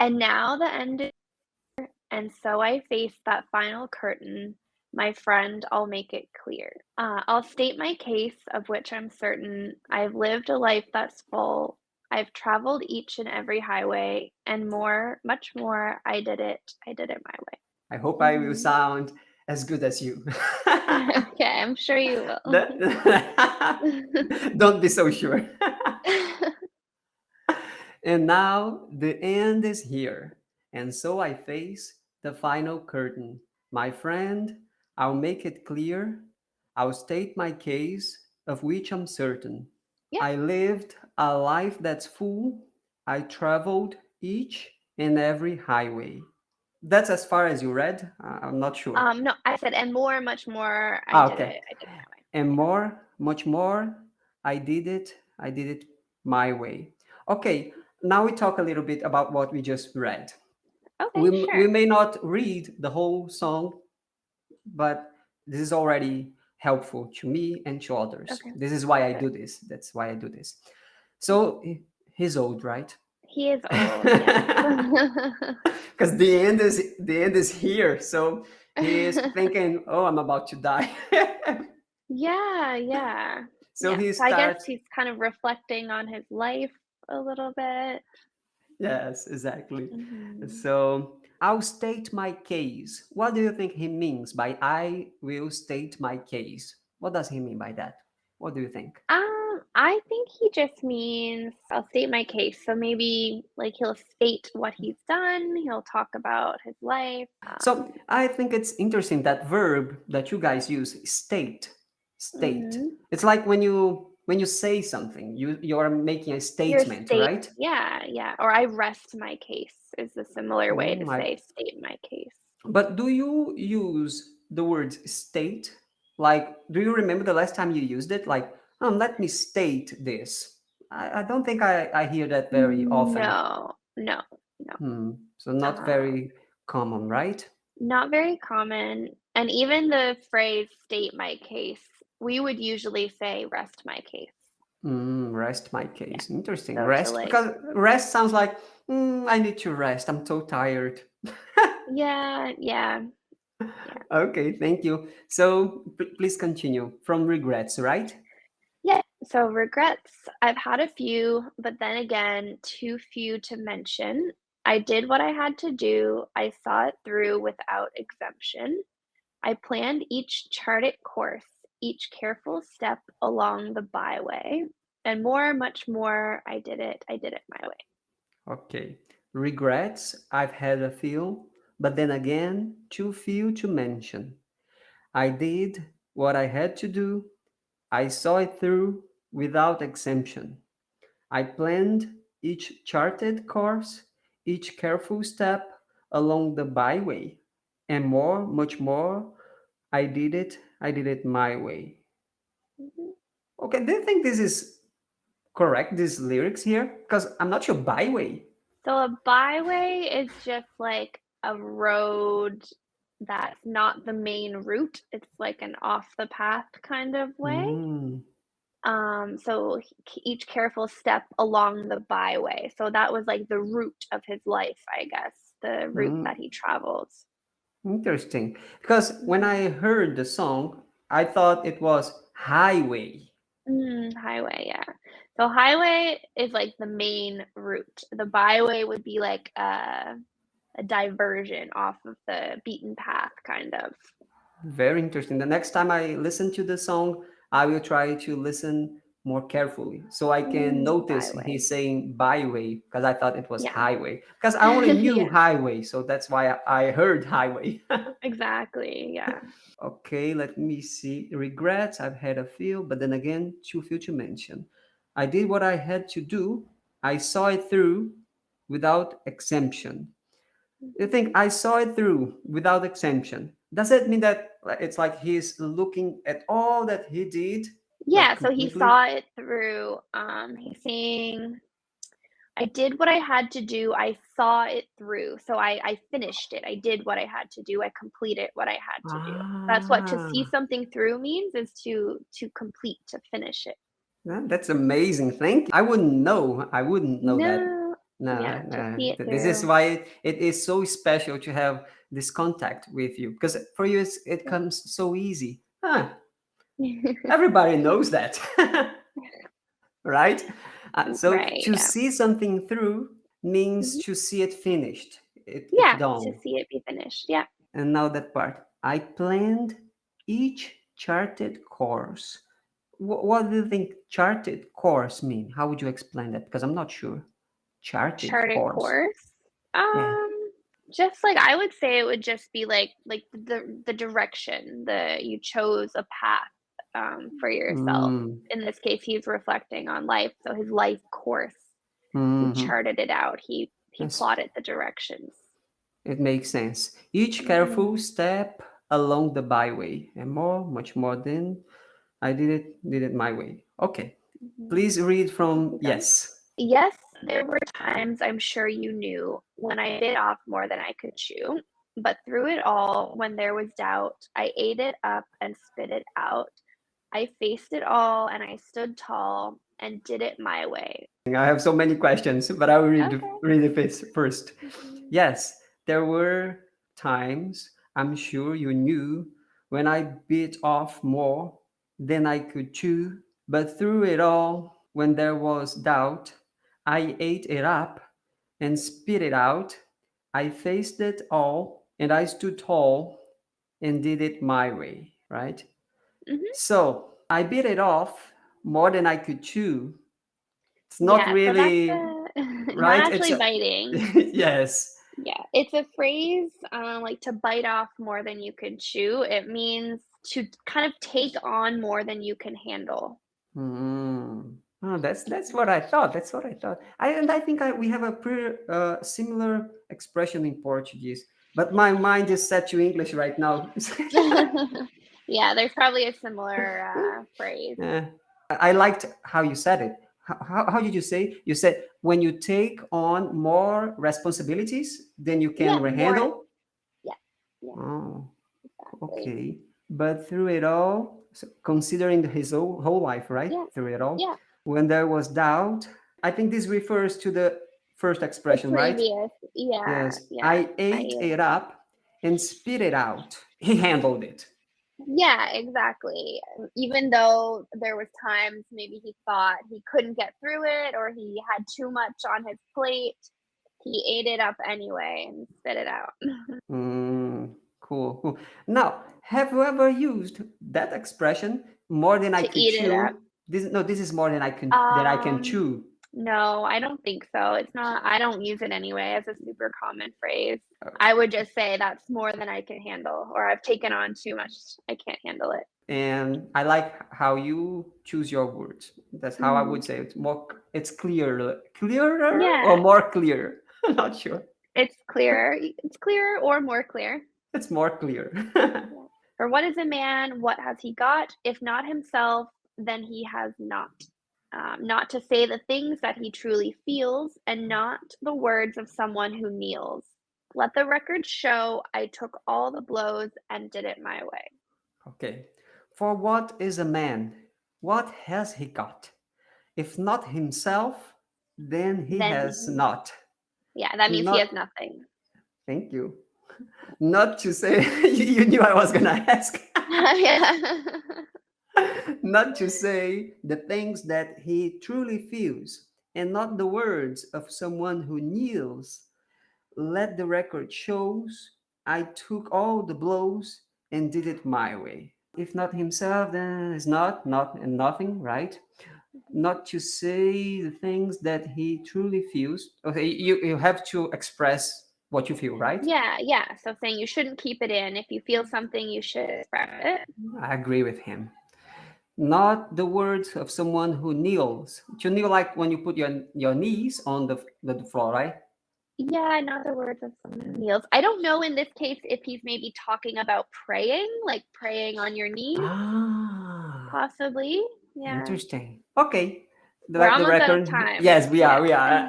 And now the end is, and so I face that final curtain. My friend, I'll make it clear. I'll state my case, of which I'm certain. I've lived a life that's full. I've traveled each and every highway, and more, much more. I did it. I did it my I hope way. I will sound as good as you. Okay, I'm sure you will. That- Don't be so sure. And now the end is here, and so I face the final curtain. My friend, I'll make it clear. I'll state my case, of which I'm certain. Yeah. I lived a life that's full. I traveled each and every highway. That's as far as you read? I'm not sure. No, I said, and more, much more. I Ah, did okay. it. I did it my way. And more, much more, I did it my way. Okay, now we talk a little bit about what we just read. Okay, We sure. may not read the whole song, but this is already helpful to me and to others. Okay, This is why I do good. this. That's why I do this. So he's old, right? He is old, yes. Because the end is here. So he is thinking, "Oh, I'm about to die." Yeah, yeah. So Yeah. he So I guess starts. he's kind of reflecting on his life a little bit. Yes, exactly. Hmm. So I'll state my case. What do you think he means by "I will state my case"? What does he mean by that? What do you think? I think he just means I'll state my case. So maybe like he'll state what he's done, he'll talk about his life. So I think it's interesting that verb that you guys use, state, state. Mhm. It's like when you say something, you are making a Your statement, state, right? yeah, yeah. Or I rest my case is a similar way to I say state my case. But do you use the word state? Like, do you remember the last time you used it? Like, let me state this. I don't think I hear that very often. No, no, no. So not Um, very common, right? Not very common. And even the phrase state my case, we would usually say rest my case. Rest my Yeah. case. Interesting. So to Rest, like, because rest sounds like, I need to rest. I'm so tired. yeah, yeah, yeah. Okay, thank you. So please continue. From regrets, right? Yeah. So regrets, I've had a few, but then again, too few to mention. I did what I had to do. I saw it through without exemption. I planned each charted course, each careful step along the byway, and more, much more. I did it my way. Okay. Regrets, I've had a few, but then again, too few to mention. I did what I had to do. I saw it through without exemption. I planned each charted course, each careful step along the byway, and more, much more. I did it my way. Mhm. Okay, do you think this is correct, these lyrics here? Because I'm not sure byway. So a byway is just like a road that's not the main route. It's like an off the path kind of way. Mm. So each careful step along the byway. So that was like the route of his life, I guess, the route Mm, that he traveled. interesting. Because when Mhm. I heard the song, I thought it was highway. Highway, yeah. So highway is like the main route. The byway would be like a diversion off of the beaten path, kind of. Very interesting. The next time I listen to the song, I will try to listen more carefully so I can notice Byway. he's saying byway because I thought it was Yeah. highway. Because I only knew Yeah, highway, so that's why I heard highway. exactly. Yeah. Okay, let me see. Regrets, I've had a few, but then again, too few to mention. I did what I had to do. I saw it through without exemption. You think Mhm. I saw it through without exemption? Does it mean that it's like he's looking at all that he did, like Yeah, so he completely? saw it through. He's saying, I did what I had to do. I saw it through. So I finished it. I did what I had to do. I completed what I had to do. That's what to see Ah, something through means, is to complete, to finish it. that's amazing. Thank you. I wouldn't know. I wouldn't know that. No. No, Yeah, to no. see it This is through. why it is so special to have this contact with you, because for you it Yeah. comes so easy. Huh, everybody knows that, right? So Right, to yeah. see something through means Mhm. to see it finished. It's Yeah, to done. see it be finished, yeah. And now that part. I planned each charted course. What do you think charted course mean? How would you explain that? Because I'm not sure. Charted Charted course. course? Yeah. Just like I would say it would just be like the direction, you chose a path, for yourself. Mm. In this case, he's reflecting on life, so his life course, he Hmm. charted it out, he Yes, plotted the directions. it makes sense. Each Mhm, careful step along the byway, and more, much more than I did it my way. Okay, mhm. please read from Keep going. yes. Yes, there were times I'm sure you knew when I bit off more than I could chew. But through it all, when there was doubt, I ate it up and spit it out. I faced it all and I stood tall and did it my way. I have so many questions, but I will Okay. read it first. Mhm. Yes, there were times, I'm sure you knew, when I bit off more than I could chew, but through it all, when there was doubt, I ate it up and spit it out. I faced it all and I stood tall and did it my way, right? Mhm. So I bit it off more than I could chew. It's not Yeah, so that's really not right. It's actually a biting. yes. Yeah, it's a phrase, like to bite off more than you can chew. It means to kind of take on more than you can handle. Mm. Oh, that's what I thought. That's what I thought. I think we have a pretty similar expression in Portuguese, but my mind is set to English right now. Yeah, there's probably a similar, phrase. Eh, I liked how you said it. How did you say? You said when you take on more responsibilities than you can Yeah, more handle. yeah, yeah, Oh, exactly. okay. But through it all, so considering his whole life, right? Yeah, Through it all, yeah, when there was doubt, I think this refers to the first the expression, right? previous yeah, Yes. yeah, I ate I it up and spit it out. He handled it. yeah, exactly. Even though there was times maybe he thought he couldn't get through it or he had too much on his plate, he ate it up anyway and spit it out. Mm, cool, cool. Now, have you ever used that expression more than I To could eat it up. chew? This is more than I can Um, chew. no, I don't think so. It's not I don't use it anyway as a super common phrase. Uh, I would just say that's more than I can handle, or I've taken on too much. I can't handle it. And I like how you choose your words. That's how I Mhm. would say it. It's clearer or Yeah, more clear. I'm not sure. it's clearer. It's clearer or more clear. It's more clear. Yeah. For what is a man? What has he got? If not himself, then he has not. Not to say the things that he truly feels, and not the words of someone who kneels. Let the record show I took all the blows and did it my way. Okay. For what is a man? What has he got? If not himself, then he Then has he, not. yeah, that means he Not, has nothing. thank you. Not to say, you knew I was gonna ask. Yeah. Not to say the things that he truly feels, and not the words of someone who kneels. Let the record shows I took all the blows and did it my way. If not himself, then it's not, and nothing, right? Not to say the things that he truly feels. Okay, you have to express what you feel, right? Yeah, yeah. So saying you shouldn't keep it in. If you feel something, you should express it. I agree with him. Not the words of someone who kneels. To kneel like when you put your knees on the floor, right? Yeah, not the words of someone who kneels. I don't know in this case if he's maybe talking about praying, like praying on your knees, Ah, possibly. Yeah. interesting. Okay. We're The almost out of record. time. Yes, we are. Yeah. We are.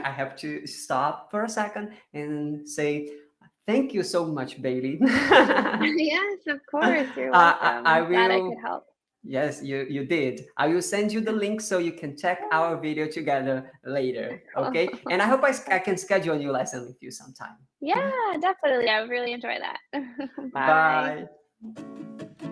I have to stop for a second and say thank you so much, Bailey. Yes, of I, course. You're I welcome. I I'm glad I could will help. Yes, you did. I will send you the link so you can check our video together later. Okay? And I hope I can schedule a new lesson with you sometime. Yeah, definitely. I would really enjoy that. Bye. Bye.